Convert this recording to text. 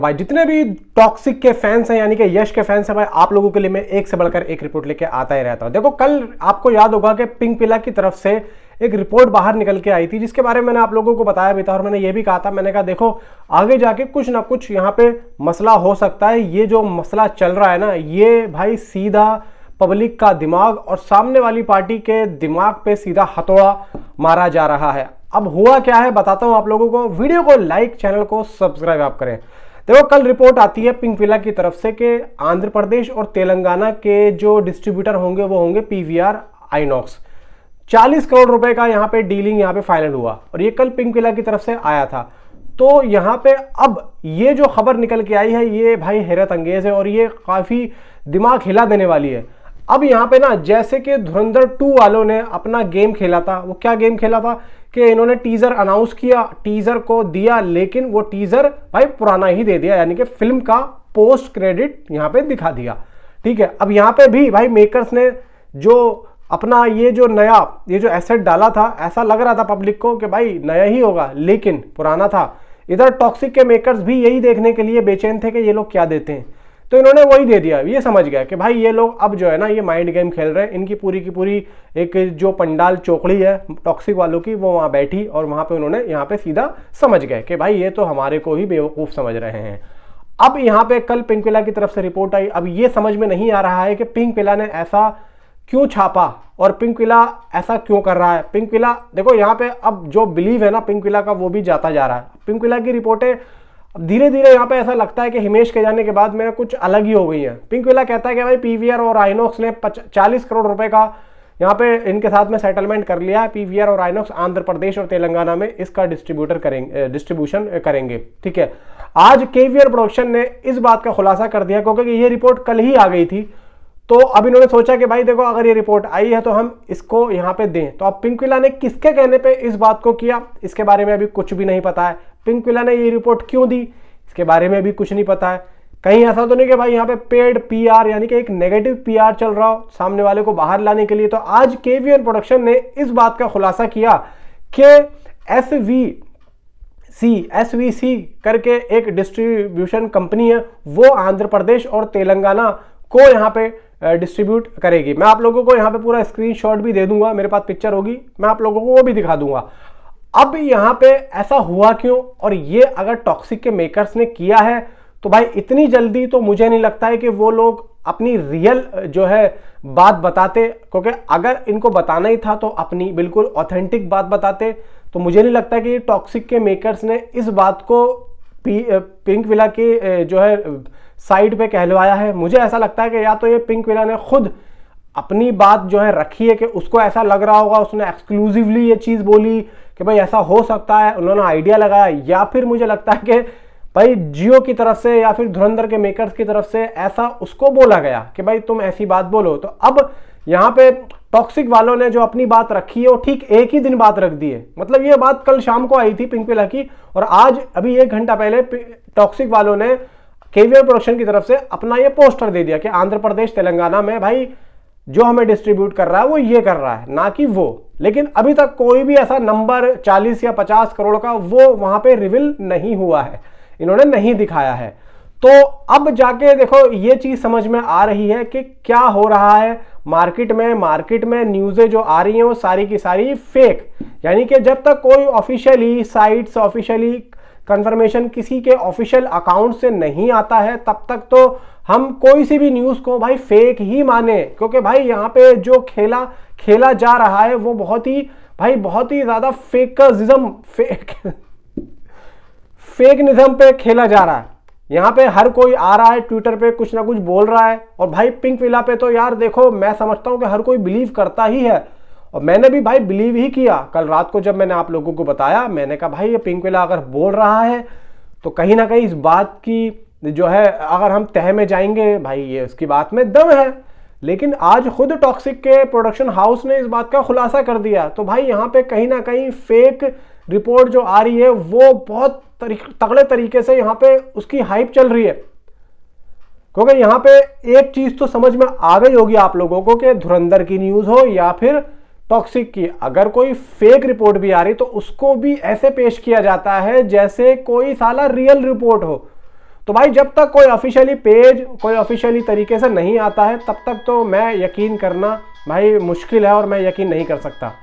भाई जितने भी टॉक्सिक के फैंस हैं यानी कि यश के फैंस हैं भाई, आप लोगों के लिए मैं एक से बढ़कर एक रिपोर्ट लेके आता ही रहता हूं। देखो कल आपको याद होगा कि पिंक की तरफ से एक रिपोर्ट बाहर निकल के आई थी जिसके बारे में मैंने आप लोगों को बताया भी था और मैंने ये भी कहा था, मैंने कहा देखो आगे जाके कुछ ना कुछ यहाँ पे मसला हो सकता है। ये जो मसला चल रहा है ना, ये भाई सीधा पब्लिक का दिमाग और सामने वाली पार्टी के दिमाग पे सीधा हथौड़ा मारा जा रहा है। अब हुआ क्या है बताता हूं आप लोगों को, वीडियो को लाइक, चैनल को सब्सक्राइब आप करें। देखो कल रिपोर्ट आती है पिंक की तरफ से कि आंध्र प्रदेश और तेलंगाना के जो डिस्ट्रीब्यूटर होंगे वो होंगे पीवीआर आइनॉक्स। 40 करोड़ रुपए का यहाँ पे डीलिंग यहाँ पे फाइनल हुआ और ये कल पिंक की तरफ से आया था। तो यहाँ पे अब ये जो खबर निकल के आई है ये भाई हैरत अंगेज है और ये काफी दिमाग हिला देने वाली है। अब यहाँ पे ना जैसे कि धुरंधर 2 वालों ने अपना गेम खेला था, वो क्या गेम खेला था कि इन्होंने टीजर अनाउंस किया, टीजर को दिया, लेकिन वो टीजर भाई पुराना ही दे दिया, यानी कि फिल्म का पोस्ट क्रेडिट यहाँ पे दिखा दिया। ठीक है, अब यहाँ पे भी भाई मेकर्स ने जो अपना ये जो एसेट डाला था, ऐसा लग रहा था पब्लिक को कि भाई नया ही होगा, लेकिन पुराना था। इधर टॉक्सिक के मेकर्स भी यही देखने के लिए बेचैन थे कि ये लोग क्या देते हैं, तो इन्होंने वही दे दिया। ये समझ गया कि भाई ये लोग अब जो है ना ये माइंड गेम खेल रहे हैं। इनकी पूरी की पूरी एक जो पंडाल चौकड़ी है टॉक्सिक वालों की, वो वहां बैठी और वहां पे उन्होंने यहाँ पे सीधा समझ गए कि भाई ये तो हमारे को ही बेवकूफ समझ रहे हैं। अब यहाँ पे कल पिंक की तरफ से रिपोर्ट आई। अब ये समझ में नहीं आ रहा है कि पिंक ने ऐसा क्यों छापा और पिंक ऐसा क्यों कर रहा है। पिंक देखो यहाँ पे अब जो बिलीव है ना पिंक का वो भी जाता जा रहा है। पिंक की रिपोर्टें अब धीरे धीरे यहाँ पे ऐसा लगता है कि हिमेश के जाने के बाद में कुछ अलग ही हो गई है। पिंक कहता है कि भाई पीवीआर और आइनॉक्स ने 40 करोड़ रुपए का यहाँ पे इनके साथ में सेटलमेंट कर लिया है। पीवीआर और आइनॉक्स आंध्र प्रदेश और तेलंगाना में इसका डिस्ट्रीब्यूशन करेंगे। ठीक है, आज केवीआर प्रोडक्शन ने इस बात का खुलासा कर दिया क्योंकि ये रिपोर्ट कल ही आ गई थी। तो अब इन्होंने सोचा कि भाई देखो अगर ये रिपोर्ट आई है तो हम इसको यहाँ पे दें। तो अब पिंक ने किसके कहने पे इस बात को किया, इसके बारे में अभी कुछ भी नहीं पता है। पिंक ने ये रिपोर्ट क्यों दी, इसके बारे में भी कुछ नहीं पता है। कहीं ऐसा तो नहीं कि भाई यहाँ पे पेड पीआर यानी कि एक नेगेटिव पीआर चल रहा हो सामने वाले को बाहर लाने के लिए। तो आज केवीआर प्रोडक्शन ने इस बात का खुलासा किया कि एसवीसी करके एक डिस्ट्रीब्यूशन कंपनी है, वो आंध्र प्रदेश और तेलंगाना को यहाँ पे डिस्ट्रीब्यूट करेगी। मैं आप लोगों को यहाँ पे पूरा स्क्रीनशॉट भी दे दूंगा, मेरे पास पिक्चर होगी, मैं आप लोगों को वो भी दिखा दूंगा। अब यहाँ पे ऐसा हुआ क्यों, और ये अगर टॉक्सिक के मेकर्स ने किया है तो भाई इतनी जल्दी तो मुझे नहीं लगता है कि वो लोग अपनी रियल जो है बात बताते, क्योंकि अगर इनको बताना ही था तो अपनी बिल्कुल ऑथेंटिक बात बताते। तो मुझे नहीं लगता कि टॉक्सिक के मेकर्स ने इस बात को पिंक की जो है साइड पे कहलवाया है। मुझे ऐसा लगता है कि या तो ये पिंक ने खुद अपनी बात जो है रखी है कि उसको ऐसा लग रहा होगा, उसने एक्सक्लूसिवली ये चीज बोली कि भाई ऐसा हो सकता है, उन्होंने आइडिया लगाया, या फिर मुझे लगता है कि भाई जियो की तरफ से या फिर धुरंधर के मेकर्स की तरफ से ऐसा उसको बोला गया कि भाई तुम ऐसी बात बोलो। तो अब यहाँ पे टॉक्सिक वालों ने जो अपनी बात रखी है वो ठीक एक ही दिन बात रख दी है। मतलब ये बात कल शाम को आई थी पिंक की, और आज अभी 1 घंटा पहले टॉक्सिक वालों ने केवीआर प्रोडक्शन की तरफ से अपना ये पोस्टर दे दिया कि आंध्र प्रदेश तेलंगाना में भाई जो हमें डिस्ट्रीब्यूट कर रहा है वो ये कर रहा है, ना कि वो। लेकिन अभी तक कोई भी ऐसा नंबर 40 या 50 करोड़ का वो वहां पे रिवील नहीं हुआ है, इन्होंने नहीं दिखाया है। तो अब जाके देखो ये चीज समझ में आ रही है कि क्या हो रहा है मार्केट में न्यूज़ें जो आ रही हैं वो सारी की सारी फेक। यानी कि जब तक कोई ऑफिशियली साइट्स, ऑफिशियली कंफर्मेशन किसी के ऑफिशियल अकाउंट से नहीं आता है, तब तक तो हम कोई सी भी न्यूज को भाई फेक ही माने। क्योंकि भाई यहाँ पे जो खेला जा रहा है वो बहुत ही ज्यादा फेकनिज्म पे खेला जा रहा है। यहाँ पे हर कोई आ रहा है ट्विटर पे कुछ ना कुछ बोल रहा है, और भाई पिंक पे तो यार देखो मैं समझता हूँ कि हर कोई बिलीव करता ही है, और मैंने भी भाई बिलीव ही किया। कल रात को जब मैंने आप लोगों को बताया, मैंने कहा भाई ये पिंक अगर बोल रहा है तो कहीं ना कहीं इस बात की जो है अगर हम तह में जाएंगे भाई ये उसकी बात में दम है। लेकिन आज खुद टॉक्सिक के प्रोडक्शन हाउस ने इस बात का खुलासा कर दिया। तो भाई यहाँ पे कहीं ना कहीं फेक रिपोर्ट जो आ रही है वो बहुत तगड़े तरीके से यहाँ पे उसकी हाइप चल रही है। क्योंकि यहाँ पे एक चीज तो समझ में आ गई होगी आप लोगों को कि धुरंधर की न्यूज हो या फिर टॉक्सिक की, अगर कोई फेक रिपोर्ट भी आ रही तो उसको भी ऐसे पेश किया जाता है जैसे कोई साला रियल रिपोर्ट हो। तो भाई जब तक कोई ऑफिशियली पेज कोई ऑफिशियली तरीके से नहीं आता है तब तक तो मैं यकीन करना भाई मुश्किल है और मैं यकीन नहीं कर सकता।